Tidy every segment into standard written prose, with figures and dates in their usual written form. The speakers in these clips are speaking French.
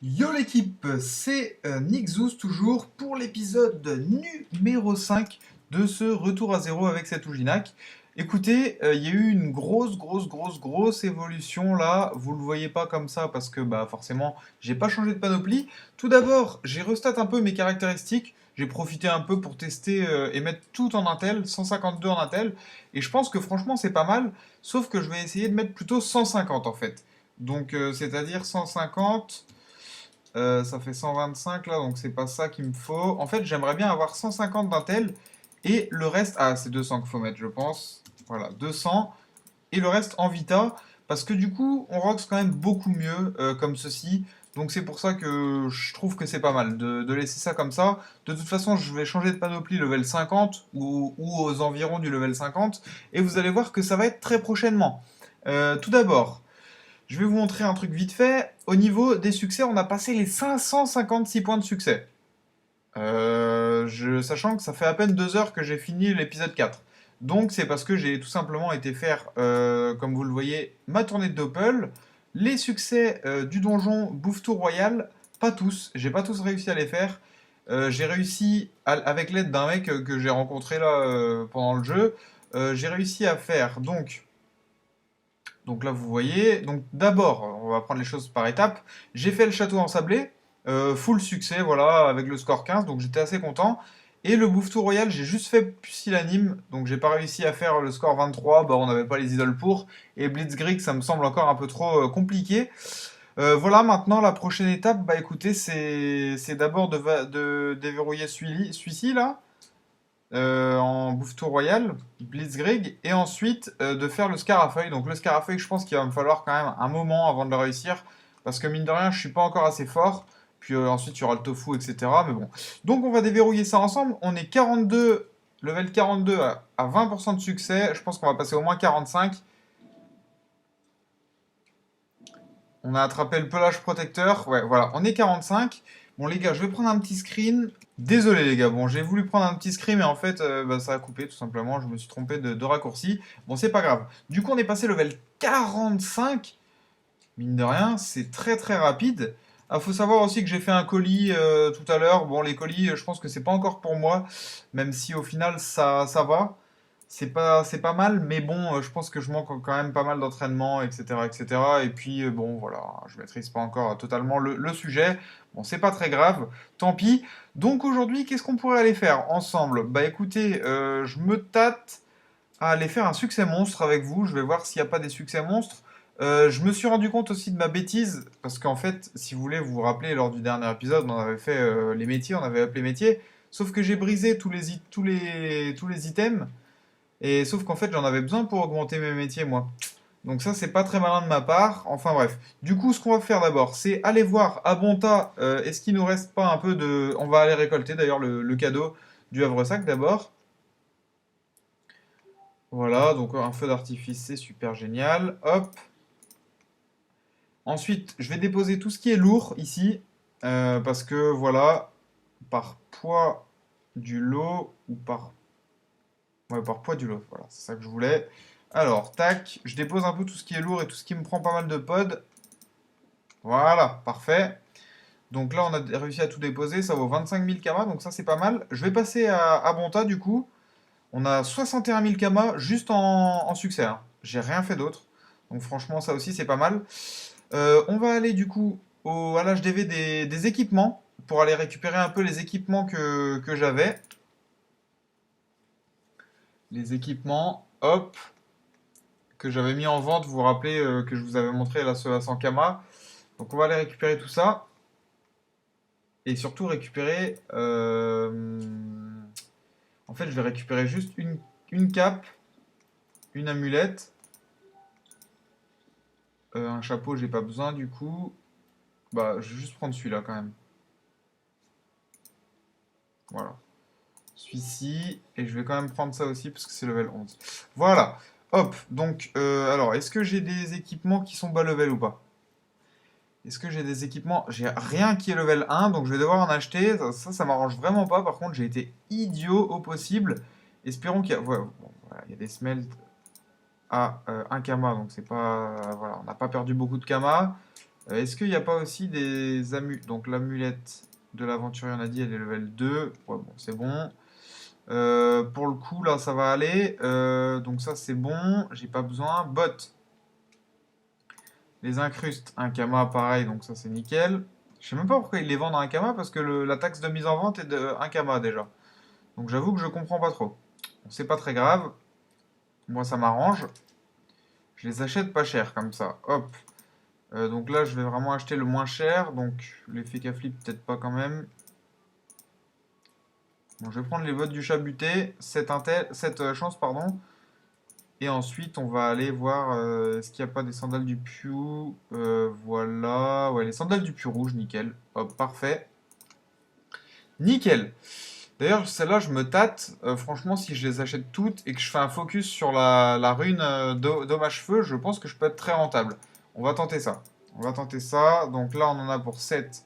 Yo l'équipe, c'est Nixous toujours pour l'épisode numéro 5 de ce retour à zéro avec cet Ujinac. Écoutez, il y a eu une grosse évolution là. Vous le voyez pas comme ça parce que bah forcément j'ai pas changé de panoplie. Tout d'abord, j'ai restat un peu mes caractéristiques. J'ai profité un peu pour tester et mettre tout en Intel, 152 en Intel. Et je pense que franchement c'est pas mal. Sauf que je vais essayer de mettre plutôt 150 en fait. Donc c'est-à-dire 150. Ça fait 125 là, donc c'est pas ça qu'il me faut. En fait, j'aimerais bien avoir 150 d'Intel et le reste. Ah, c'est 200 qu'il faut mettre, je pense. Voilà, 200 et le reste en Vita. Parce que du coup, on rox quand même beaucoup mieux comme ceci. Donc c'est pour ça que je trouve que c'est pas mal de laisser ça comme ça. De toute façon, je vais changer de panoplie level 50 ou aux environs du level 50. Et vous allez voir que ça va être très prochainement. Tout d'abord, je vais vous montrer un truc vite fait. Au niveau des succès, on a passé les 556 points de succès. Sachant que ça fait à peine 2 heures que j'ai fini l'épisode 4. Donc c'est parce que j'ai tout simplement été faire, comme vous le voyez, ma tournée de Doppel. Les succès du donjon Bouffe-Tout Royal, pas tous. J'ai pas tous réussi à les faire. J'ai réussi, avec l'aide d'un mec que j'ai rencontré là pendant le jeu, j'ai réussi à faire donc là, vous voyez. Donc d'abord, on va prendre les choses par étapes. J'ai fait le château ensablé, full succès, voilà, avec le score 15, donc j'étais assez content. Et le Bouffe-Tout Royal, j'ai juste fait pusillanime, donc j'ai pas réussi à faire le score 23, bah on n'avait pas les idoles pour. Et Blitzkrieg, ça me semble encore un peu trop compliqué. Voilà, maintenant la prochaine étape, bah écoutez, c'est d'abord de déverrouiller celui-ci là en Bouffe-Tout Royal, Blitzkrieg, et ensuite de faire le Scarafeuille. Donc le Scarafeuille, je pense qu'il va me falloir quand même un moment avant de le réussir, parce que mine de rien, je suis pas encore assez fort. Puis ensuite, il y aura le tofu, etc. Mais bon. Donc on va déverrouiller ça ensemble. On est 42, level 42 à 20% de succès. Je pense qu'on va passer au moins 45. On a attrapé le pelage protecteur. Ouais, voilà, on est 45. Bon, les gars, je vais prendre un petit screen. Désolé, les gars. Bon, j'ai voulu prendre un petit screen, mais en fait, bah, ça a coupé, tout simplement. Je me suis trompé de raccourci. Bon, c'est pas grave. Du coup, on est passé level 45. Mine de rien, c'est très rapide. Ah, faut savoir aussi que j'ai fait un colis tout à l'heure. Bon, les colis, je pense que c'est pas encore pour moi, même si au final, ça va. C'est pas mal, mais bon, je pense que je manque quand même pas mal d'entraînement, etc., etc. Et puis, bon, voilà, je maîtrise pas encore totalement le sujet. Bon, c'est pas très grave, tant pis. Donc aujourd'hui, qu'est-ce qu'on pourrait aller faire ensemble? Bah écoutez, je me tâte à aller faire un succès monstre avec vous. Je vais voir s'il n'y a pas des succès monstres. Je me suis rendu compte aussi de ma bêtise, parce qu'en fait, si vous voulez vous rappeler, lors du dernier épisode, on avait fait les métiers, on avait appelé métiers, sauf que j'ai brisé tous les items. Et sauf qu'en fait, j'en avais besoin pour augmenter mes métiers, moi. Donc ça, c'est pas très malin de ma part. Enfin bref. Du coup, ce qu'on va faire d'abord, c'est aller voir à bon tas, est-ce qu'il nous reste pas un peu de... On va aller récolter d'ailleurs le cadeau du Havresac d'abord. Voilà, donc un feu d'artifice, c'est super génial. Hop. Ensuite, je vais déposer tout ce qui est lourd ici. Parce que voilà, par poids du lot ou par... Ouais, par poids du lot. Voilà, c'est ça que je voulais. Alors, tac, je dépose un peu tout ce qui est lourd et tout ce qui me prend pas mal de pod. Voilà, parfait. Donc là, on a réussi à tout déposer, ça vaut 25 000 kamas, donc ça c'est pas mal. Je vais passer à Bonta du coup. On a 61 000 kamas juste en succès, hein. J'ai rien fait d'autre. Donc franchement, ça aussi c'est pas mal. On va aller du coup à l'HDV des équipements pour aller récupérer un peu les équipements que j'avais. Les équipements, hop, que j'avais mis en vente, vous vous rappelez que je vous avais montré là ceux à 100 kamas. Donc on va aller récupérer tout ça. Et surtout récupérer... En fait, je vais récupérer juste une cape, une amulette. Un chapeau, j'ai pas besoin du coup. Bah, je vais juste prendre celui-là quand même. Voilà. Celui-ci. Et je vais quand même prendre ça aussi parce que c'est level 11. Voilà. Hop. Donc, alors, est-ce que j'ai des équipements qui sont bas level ou pas? Est-ce que j'ai des équipements? J'ai rien qui est level 1, donc je vais devoir en acheter. Ça m'arrange vraiment pas. Par contre, j'ai été idiot au possible. Espérons qu'il y a... Ouais, bon, voilà, il y a des smelts à 1 kama, donc c'est pas... Voilà, on n'a pas perdu beaucoup de kama. Est-ce qu'il n'y a pas aussi des amulettes? Donc l'amulette de l'aventurier, on a dit, elle est level 2. Ouais, bon, c'est bon. Pour le coup, là, ça va aller. Donc ça, c'est bon. J'ai pas besoin. Bot. Les incrustes, un kama, pareil. Donc ça, c'est nickel. Je sais même pas pourquoi ils les vendent à un kama, parce que la taxe de mise en vente est de 1 kama déjà. Donc j'avoue que je comprends pas trop. Bon, c'est pas très grave. Moi, ça m'arrange. Je les achète pas cher, comme ça. Hop. Donc là, je vais vraiment acheter le moins cher. Donc l'effet flip peut-être pas quand même. Bon, je vais prendre les votes du chabuté, cette chance, pardon. Et ensuite, on va aller voir est-ce qu'il n'y a pas des sandales du Piu. Voilà. Ouais, les sandales du Piu rouge, nickel. Hop, parfait. Nickel. D'ailleurs, celles-là, je me tâte. Franchement, si je les achète toutes et que je fais un focus sur la rune dommage feu, je pense que je peux être très rentable. On va tenter ça. On va tenter ça. Donc là, on en a pour 7,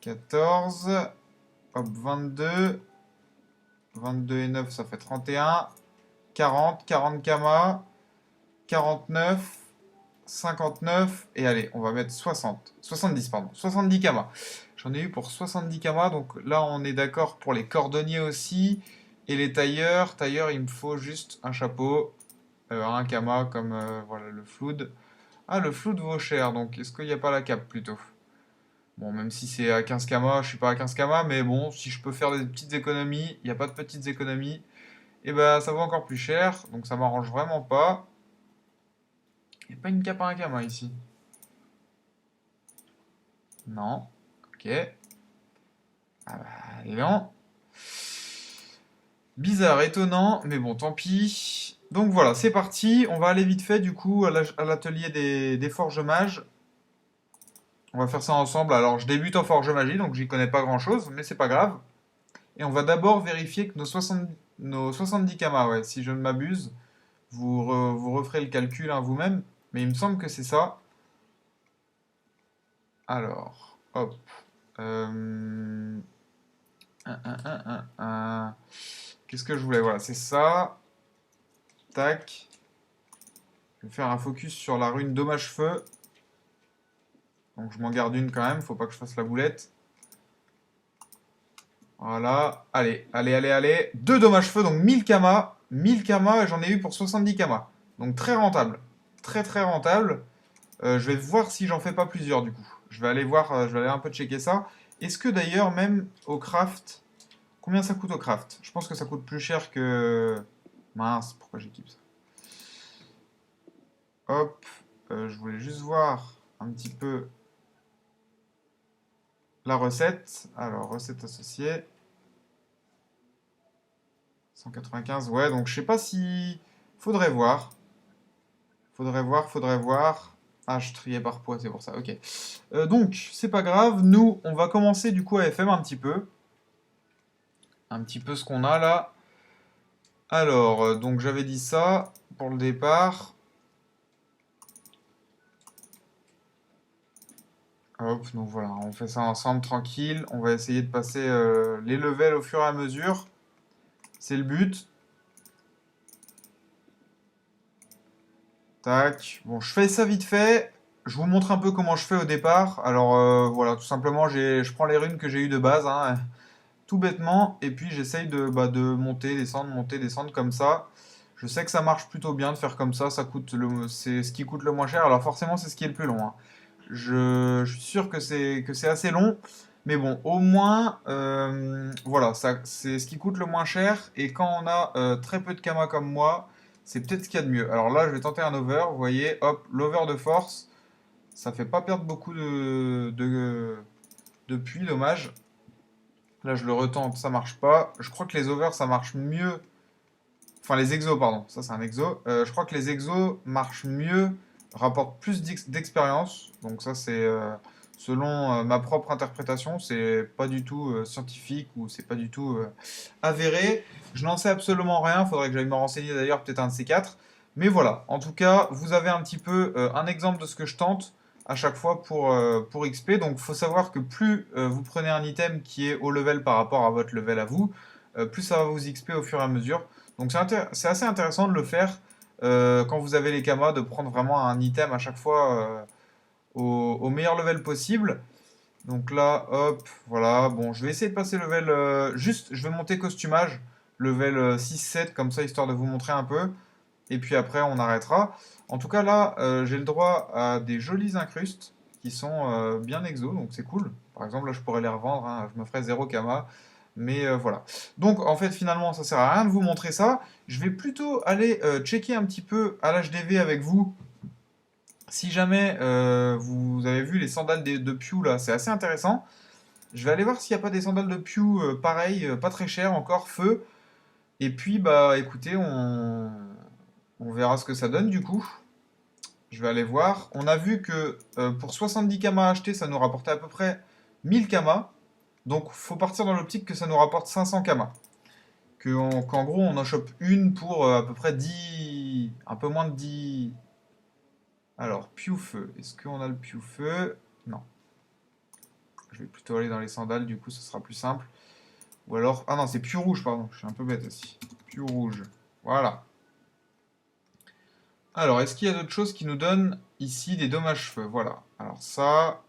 14. Hop, 22. 22 et 9, ça fait 31. 40, 40 kama, 49, 59, et allez, on va mettre 60, 70, pardon, 70 kama. J'en ai eu pour 70 kama, donc là on est d'accord pour les cordonniers aussi, et les tailleurs. Tailleurs, il me faut juste un chapeau, un kama comme voilà le flood. Ah, le flood vaut cher, donc est-ce qu'il n'y a pas la cape plutôt? Bon, même si c'est à 15 kama, je suis pas à 15 kama, mais bon, si je peux faire des petites économies, il n'y a pas de petites économies, et ben ça vaut encore plus cher, donc ça m'arrange vraiment pas. Il n'y a pas une cape à un kama ici. Non. Ok. Ah bah, et non. Bizarre, étonnant, mais bon, tant pis. Donc voilà, c'est parti. On va aller vite fait du coup à l'atelier des forges mages. On va faire ça ensemble. Alors, je débute en forge magie, donc j'y connais pas grand-chose, mais c'est pas grave. Et on va d'abord vérifier que nos 70 kamas, ouais, si je ne m'abuse, vous referez le calcul hein, vous-même, mais il me semble que c'est ça. Alors, hop. Euh, Qu'est-ce que je voulais? Voilà, c'est ça. Tac. Je vais faire un focus sur la rune dommage feu. Donc je m'en garde une quand même, faut pas que je fasse la boulette. Voilà. Allez, allez, allez, allez. Deux dommages feu, donc 1000 kamas. 1000 kamas et j'en ai eu pour 70 kamas. Donc très rentable. Très très rentable. Je vais voir si j'en fais pas plusieurs du coup. Je vais aller voir, je vais aller un peu checker ça. Est-ce que d'ailleurs même au craft, combien ça coûte au craft? Je pense que ça coûte plus cher que... Mince, pourquoi j'équipe ça? Hop, je voulais juste voir un petit peu la recette. Alors, recette associée. 195, ouais, donc je sais pas si... Faudrait voir. Faudrait voir, faudrait voir. Ah, je triais par poids, c'est pour ça, ok. Donc, c'est pas grave, nous, on va commencer du coup à FM un petit peu. Un petit peu ce qu'on a là. Alors, donc j'avais dit ça pour le départ. Hop, donc voilà, on fait ça ensemble, tranquille. On va essayer de passer les levels au fur et à mesure. C'est le but. Tac. Bon, je fais ça vite fait. Je vous montre un peu comment je fais au départ. Alors voilà, tout simplement, je prends les runes que j'ai eues de base, hein, tout bêtement, et puis j'essaye de monter, descendre comme ça. Je sais que ça marche plutôt bien de faire comme ça coûte c'est ce qui coûte le moins cher. Alors forcément, c'est ce qui est le plus long, hein. Je suis sûr que c'est assez long, mais bon, au moins, voilà, ça, c'est ce qui coûte le moins cher. Et quand on a très peu de kamas comme moi, c'est peut-être ce qu'il y a de mieux. Alors là, je vais tenter un over. Vous voyez, hop, l'over de force, ça fait pas perdre beaucoup de puits, dommage. Là, je le retente, ça marche pas. Je crois que les overs, ça marche mieux. Enfin, les exos, pardon. Ça, c'est un exo. Je crois que les exos marchent mieux, rapportent plus d'expérience. Donc ça, c'est selon ma propre interprétation. C'est pas du tout scientifique ou c'est pas du tout avéré. Je n'en sais absolument rien. Faudrait que j'aille me renseigner d'ailleurs, peut-être un de ces quatre. Mais voilà. En tout cas, vous avez un petit peu un exemple de ce que je tente à chaque fois pour XP. Donc, il faut savoir que plus vous prenez un item qui est au level par rapport à votre level à vous, plus ça va vous XP au fur et à mesure. Donc c'est assez intéressant de le faire quand vous avez les kamas, de prendre vraiment un item à chaque fois au meilleur level possible. Donc là, hop, voilà. Bon, je vais essayer de passer level... juste, je vais monter costumage, level 6-7, comme ça, histoire de vous montrer un peu. Et puis après, on arrêtera. En tout cas, là, j'ai le droit à des jolies incrustes qui sont bien exo, donc c'est cool. Par exemple, là, je pourrais les revendre, hein, je me ferais 0 kama. Mais voilà. Donc, en fait, finalement, ça sert à rien de vous montrer ça. Je vais plutôt aller checker un petit peu à l'HDV avec vous. Si jamais vous avez vu les sandales de Pew, là, c'est assez intéressant. Je vais aller voir s'il n'y a pas des sandales de Pew pareil, pas très cher, encore feu. Et puis, bah, écoutez, on verra ce que ça donne du coup. Je vais aller voir. On a vu que pour 70 kamas achetés, ça nous rapportait à peu près 1000 kamas. Donc, faut partir dans l'optique que ça nous rapporte 500 kamas. Qu'en gros, on en chope une pour à peu près 10. Un peu moins de 10. Alors, Pew-Feu. Est-ce qu'on a le Pew-Feu? Non. Je vais plutôt aller dans les sandales, du coup, ce sera plus simple. Ou alors. Ah non, c'est Pew-Rouge, pardon. Je suis un peu bête aussi. Pew-Rouge. Voilà. Alors, est-ce qu'il y a d'autres choses qui nous donnent ici des dommages-feu? Voilà. Alors ça...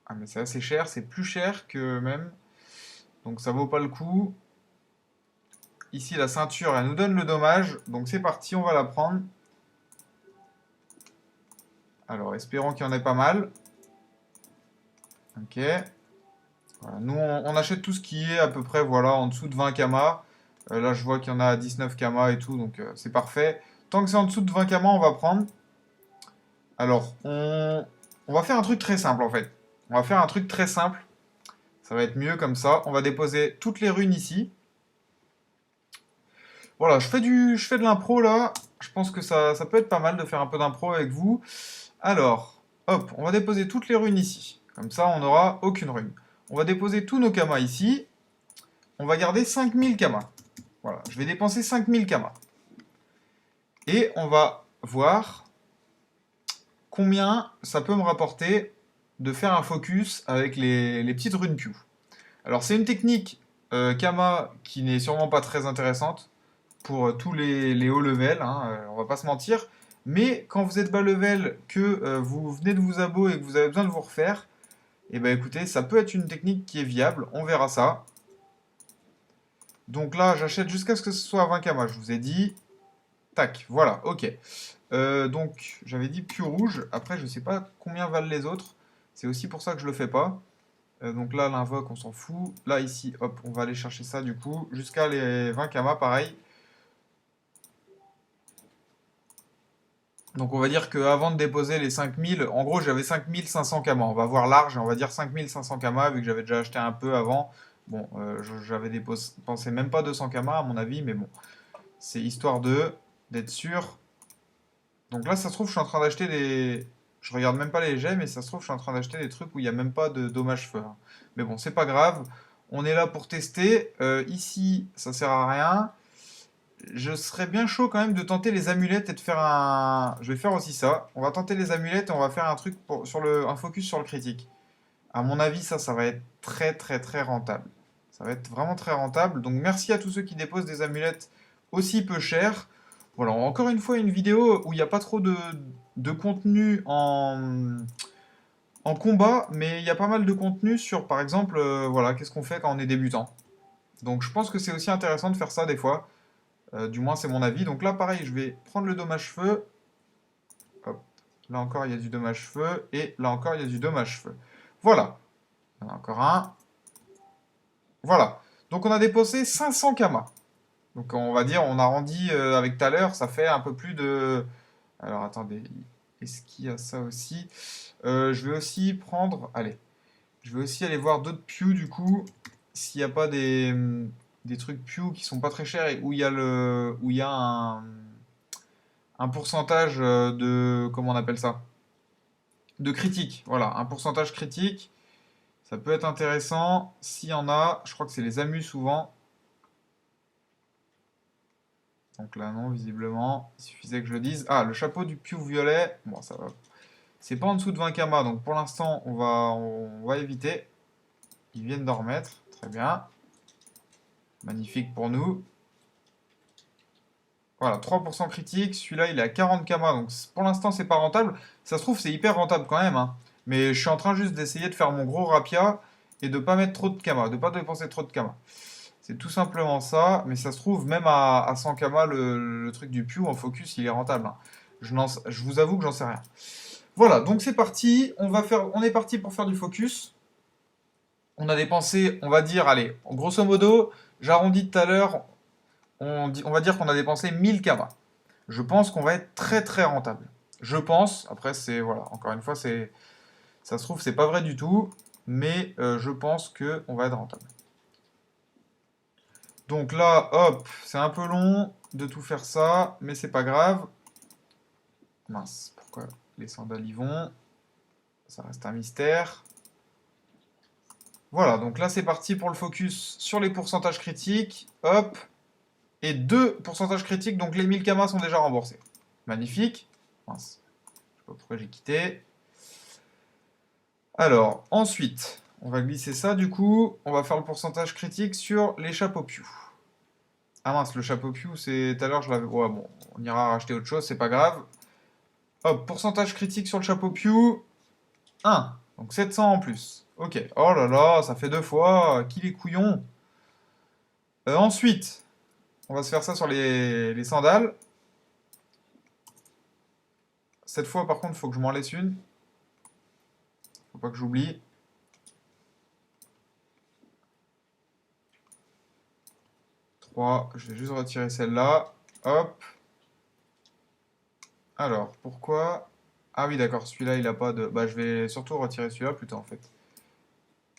Ah mais c'est assez cher, c'est plus cher que même. Donc ça vaut pas le coup. Ici, la ceinture, elle nous donne le dommage. Donc c'est parti, on va la prendre. Alors, espérons qu'il y en ait pas mal. Ok. Voilà. Nous, on achète tout ce qui est à peu près, voilà, en dessous de 20 kamas. Là, je vois qu'il y en a à 19 kamas et tout, donc c'est parfait. Tant que c'est en dessous de 20 kamas, on va prendre. Alors, on va faire un truc très simple, en fait. On va faire un truc très simple. Ça va être mieux comme ça. On va déposer toutes les runes ici. Voilà, je fais de l'impro là. Je pense que ça peut être pas mal de faire un peu d'impro avec vous. Alors, hop, on va déposer toutes les runes ici. Comme ça, on n'aura aucune rune. On va déposer tous nos kamas ici. On va garder 5000 kamas. Voilà, je vais dépenser 5000 kamas. Et on va voir combien ça peut me rapporter de faire un focus avec les petites runes Pew. Alors, c'est une technique Kama qui n'est sûrement pas très intéressante pour tous les hauts level, hein, on va pas se mentir. Mais quand vous êtes bas level, que vous venez de vous abo et que vous avez besoin de vous refaire, et ben écoutez, ça peut être une technique qui est viable, on verra ça. Donc là, j'achète jusqu'à ce que ce soit à 20 kama, je vous ai dit. Tac, voilà, ok. Donc, j'avais dit Pew rouge, après je sais pas combien valent les autres, c'est aussi pour ça que je le fais pas. Donc là, l'invoque, on s'en fout. Là, ici, hop, on va aller chercher ça du coup, jusqu'à les 20 kama, pareil. Donc on va dire qu'avant de déposer les 5000, en gros j'avais 5500 kamas. On va voir large, on va dire 5500 kamas, vu que j'avais déjà acheté un peu avant. Bon, j'avais dépensé même pas 200 kamas à mon avis, mais bon, c'est histoire d'être sûr. Donc là, ça se trouve, je suis en train d'acheter des... Je regarde même pas les jets, mais ça se trouve, je suis en train d'acheter des trucs où il n'y a même pas de dommage-feu, hein. Mais bon, c'est pas grave. On est là pour tester. Ici, ça sert à rien. Je serais bien chaud quand même de tenter les amulettes et de faire un... Je vais faire aussi ça. On va tenter les amulettes et on va faire un truc un focus sur le critique. À mon avis, ça va être très très très rentable. Ça va être vraiment très rentable. Donc merci à tous ceux qui déposent des amulettes aussi peu chères. Voilà, encore une fois une vidéo où il n'y a pas trop de contenu en combat, mais il y a pas mal de contenu sur, par exemple, voilà, qu'est-ce qu'on fait quand on est débutant. Donc je pense que c'est aussi intéressant de faire ça des fois. Du moins, c'est mon avis. Donc là, pareil, je vais prendre le dommage-feu. Hop. Là encore, il y a du dommage-feu. Et là encore, il y a du dommage-feu. Voilà. Il y en a encore un. Voilà. Donc on a déposé 500 kamas. Donc on va dire, on arrondit avec tout à l'heure, ça fait un peu plus de... Alors attendez, est-ce qu'il y a ça aussi? Je vais aussi prendre... Allez. Je vais aussi aller voir d'autres Pew du coup. S'il n'y a pas des trucs Pew qui sont pas très chers et où il y a un pourcentage de... Comment on appelle ça? De critique. Voilà, un pourcentage critique. Ça peut être intéressant. S'il y en a, je crois que c'est les amus souvent. Donc là, non, visiblement. Il suffisait que je le dise. Ah, le chapeau du Pew violet. Bon, ça va. C'est pas en dessous de 20 kamas, donc pour l'instant, on va éviter. Ils viennent d'en remettre. Très bien. Magnifique pour nous. Voilà, 3% critique. Celui-là, il est à 40 kamas. Donc pour l'instant, c'est pas rentable. Ça se trouve, c'est hyper rentable quand même, hein. Mais je suis en train juste d'essayer de faire mon gros rapia et de pas mettre trop de kamas, de pas dépenser trop de kamas. C'est tout simplement ça. Mais ça se trouve, même à 100 kamas, le truc du Pew en focus, il est rentable, hein. Je vous avoue que j'en sais rien. Voilà, donc c'est parti. On est parti pour faire du focus. On a dépensé, on va dire, allez, grosso modo, j'arrondis tout à l'heure, on va dire qu'on a dépensé 1000 kamas. Je pense qu'on va être très très rentable. Je pense, après c'est, voilà, encore une fois, ça se trouve, c'est pas vrai du tout, mais je pense qu'on va être rentable. Donc là, hop, c'est un peu long de tout faire ça, mais c'est pas grave. Mince, pourquoi les sandales y vont? Ça reste un mystère. Voilà, donc là c'est parti pour le focus sur les pourcentages critiques. Hop, et 2 pourcentages critiques, donc les 1000 kamas sont déjà remboursés. Magnifique. Mince, je sais pas pourquoi j'ai quitté. Alors, ensuite, on va glisser ça du coup. On va faire le pourcentage critique sur les chapeaux Pew. Ah mince, le chapeau Pew, c'est tout à l'heure, je l'avais. Ouais, bon, on ira racheter autre chose, c'est pas grave. Hop, pourcentage critique sur le chapeau Pew. 1. Donc 700 en plus. Ok. Oh là là, ça fait 2 fois. Qu'il est couillon. Ensuite, on va se faire ça sur les sandales. Cette fois, par contre, il faut que je m'en laisse une. Faut pas que j'oublie. 3. Je vais juste retirer celle-là. Hop. Alors, pourquoi? Ah oui, d'accord, celui-là, il a pas de... Bah, je vais surtout retirer celui-là plutôt, en fait.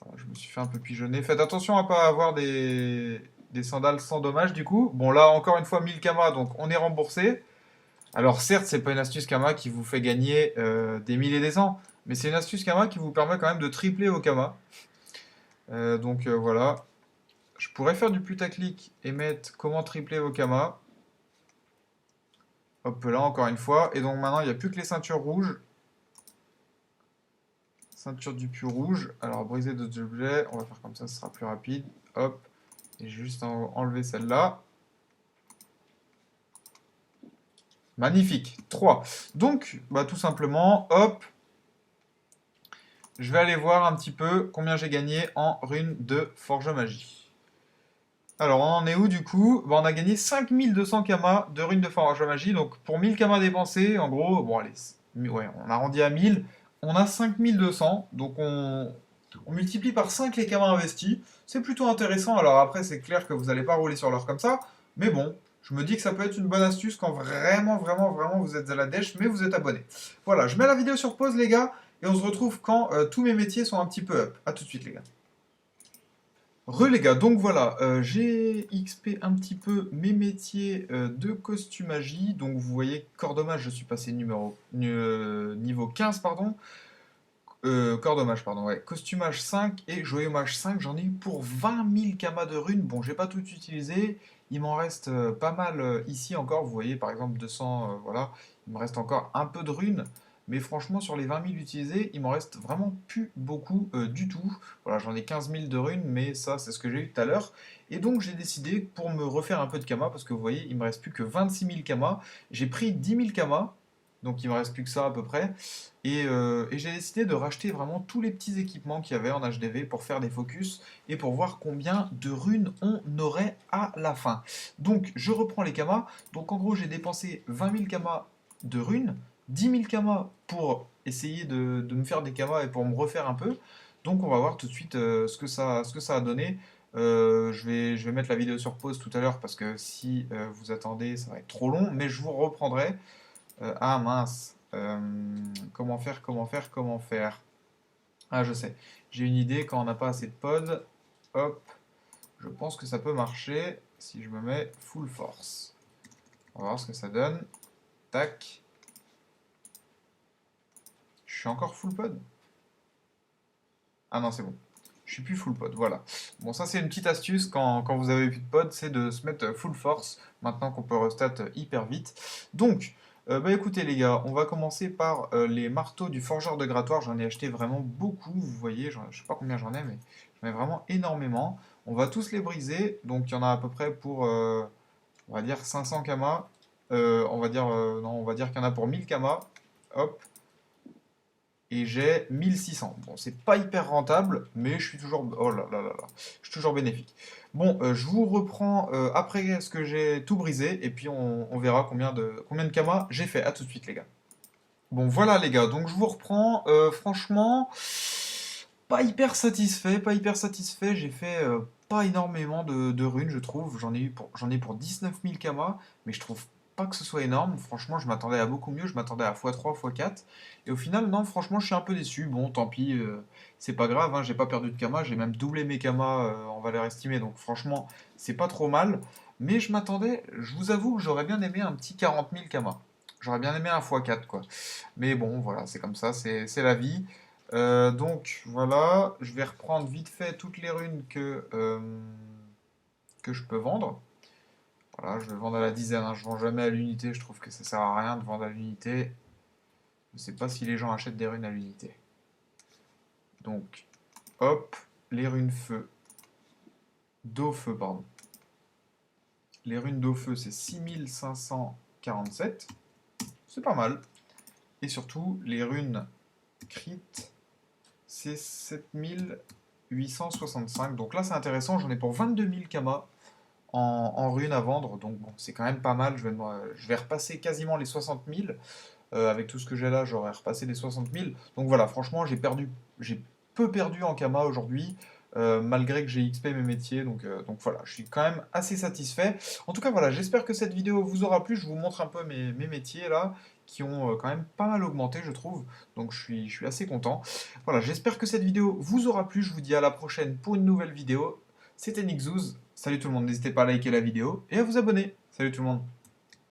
Voilà, je me suis fait un peu pigeonner. Faites attention à pas avoir des sandales sans dommage, du coup. Bon, là, encore une fois, 1000 kamas, donc on est remboursé. Alors, certes, c'est pas une astuce Kama qui vous fait gagner des 1000 et des cents, mais c'est une astuce Kama qui vous permet quand même de tripler vos Kama. Donc, voilà. Je pourrais faire du putaclic et mettre comment tripler vos Kama. Hop là, encore une fois. Et donc maintenant, il n'y a plus que les ceintures rouges. Ceinture du puits rouge. Alors, briser d'autres objets. On va faire comme ça, ce sera plus rapide. Hop. Et j'ai juste enlever celle-là. Magnifique. 3. Donc, bah, tout simplement, hop. Je vais aller voir un petit peu combien j'ai gagné en runes de Forge Magie. Alors, on en est où du coup? Bah, on a gagné 5200 kamas de runes de Forge Magie. Donc, pour 1000 kamas dépensés, en gros, bon, allez, ouais, on a rendu à 1000. On a 5200. Donc, on multiplie par 5 les kamas investis. C'est plutôt intéressant. Alors, après, c'est clair que vous n'allez pas rouler sur l'or comme ça. Mais bon, je me dis que ça peut être une bonne astuce quand vraiment, vraiment, vraiment vous êtes à la dèche, mais vous êtes abonné. Voilà, je mets la vidéo sur pause, les gars. Et on se retrouve quand tous mes métiers sont un petit peu up. A tout de suite, les gars. Les gars, donc voilà, j'ai XP un petit peu mes métiers de costumagie. Donc vous voyez, corps dommage, je suis passé niveau 15, pardon. Corps dommage, pardon, ouais. Costumage 5 et joyeumage 5, j'en ai eu pour 20 000 kamas de runes. Bon, j'ai pas tout utilisé, il m'en reste pas mal ici encore. Vous voyez, par exemple, 200, voilà. Il me reste encore un peu de runes. Mais franchement, sur les 20 000 utilisés, il m'en reste vraiment plus beaucoup du tout. Voilà, j'en ai 15 000 de runes, mais ça, c'est ce que j'ai eu tout à l'heure. Et donc, j'ai décidé, pour me refaire un peu de kamas, parce que vous voyez, il me reste plus que 26 000 kamas, j'ai pris 10 000 kamas. Donc, il me reste plus que ça à peu près. Et j'ai décidé de racheter vraiment tous les petits équipements qu'il y avait en HDV pour faire des focus et pour voir combien de runes on aurait à la fin. Donc je reprends les kamas. Donc en gros j'ai dépensé 20 000 kamas de runes, 10 000 kamas pour essayer de me faire des kamas et pour me refaire un peu. Donc on va voir tout de suite ce que ça a donné. Je vais mettre la vidéo sur pause tout à l'heure parce que si vous attendez ça va être trop long, mais je vous reprendrai. Ah mince. Comment faire, comment faire, comment faire? Ah, je sais. J'ai une idée, quand on n'a pas assez de pods, hop, je pense que ça peut marcher si je me mets full force. On va voir ce que ça donne. Tac. Je suis encore full pod? Ah non, c'est bon. Je suis plus full pod, voilà. Bon, ça c'est une petite astuce quand vous avez plus de pod, c'est de se mettre full force, maintenant qu'on peut restat hyper vite. Donc, bah écoutez les gars, on va commencer par les marteaux du forgeur de grattoir. J'en ai acheté vraiment beaucoup, vous voyez, je sais pas combien j'en ai, mais j'en ai vraiment énormément. On va tous les briser, donc il y en a à peu près pour, on va dire 500 kamas. On va dire, non, on va dire qu'il y en a pour 1000 kamas. Hop. Et j'ai 1600. Bon, c'est pas hyper rentable, mais je suis toujours... Oh là là là là. Je suis toujours bénéfique. Bon, je vous reprends après ce que j'ai tout brisé, et puis on verra combien de kamas j'ai fait. À tout de suite, les gars. Bon, voilà, les gars. Donc, je vous reprends. Franchement, pas hyper satisfait. Pas hyper satisfait. J'ai fait pas énormément de runes, je trouve. J'en ai pour 19 000 kamas, mais je trouve pas que ce soit énorme. Franchement, je m'attendais à beaucoup mieux. Je m'attendais à x3, x4. Et au final, non, franchement, je suis un peu déçu. Bon, tant pis, c'est pas grave, hein, j'ai pas perdu de kamas. J'ai même doublé mes kamas en valeur estimée. Donc, franchement, c'est pas trop mal. Mais je vous avoue que j'aurais bien aimé un petit 40 000 kamas. J'aurais bien aimé un x4, quoi. Mais bon, voilà, c'est comme ça, c'est la vie. Donc voilà, je vais reprendre vite fait toutes les runes que je peux vendre. Voilà, je vais vendre à la dizaine, hein, je vends jamais à l'unité, je trouve que ça sert à rien de vendre à l'unité. Je sais pas si les gens achètent des runes à l'unité. Donc, hop, les runes feu. D'eau feu, pardon. Les runes d'eau feu, c'est 6547. C'est pas mal. Et surtout, les runes crit, c'est 7865. Donc là, c'est intéressant. J'en ai pour 22 000 kamas en runes à vendre. Donc bon, c'est quand même pas mal. Je vais repasser quasiment les 60 000. Avec tout ce que j'ai là, j'aurais repassé les 60 000. Donc voilà, franchement, j'ai peu perdu en Kama aujourd'hui, malgré que j'ai XP mes métiers. Donc voilà, je suis quand même assez satisfait. En tout cas, voilà, j'espère que cette vidéo vous aura plu. Je vous montre un peu mes métiers là, qui ont quand même pas mal augmenté, je trouve. Donc je suis assez content. Voilà, j'espère que cette vidéo vous aura plu. Je vous dis à la prochaine pour une nouvelle vidéo. C'était Nixouz. Salut tout le monde, n'hésitez pas à liker la vidéo et à vous abonner. Salut tout le monde.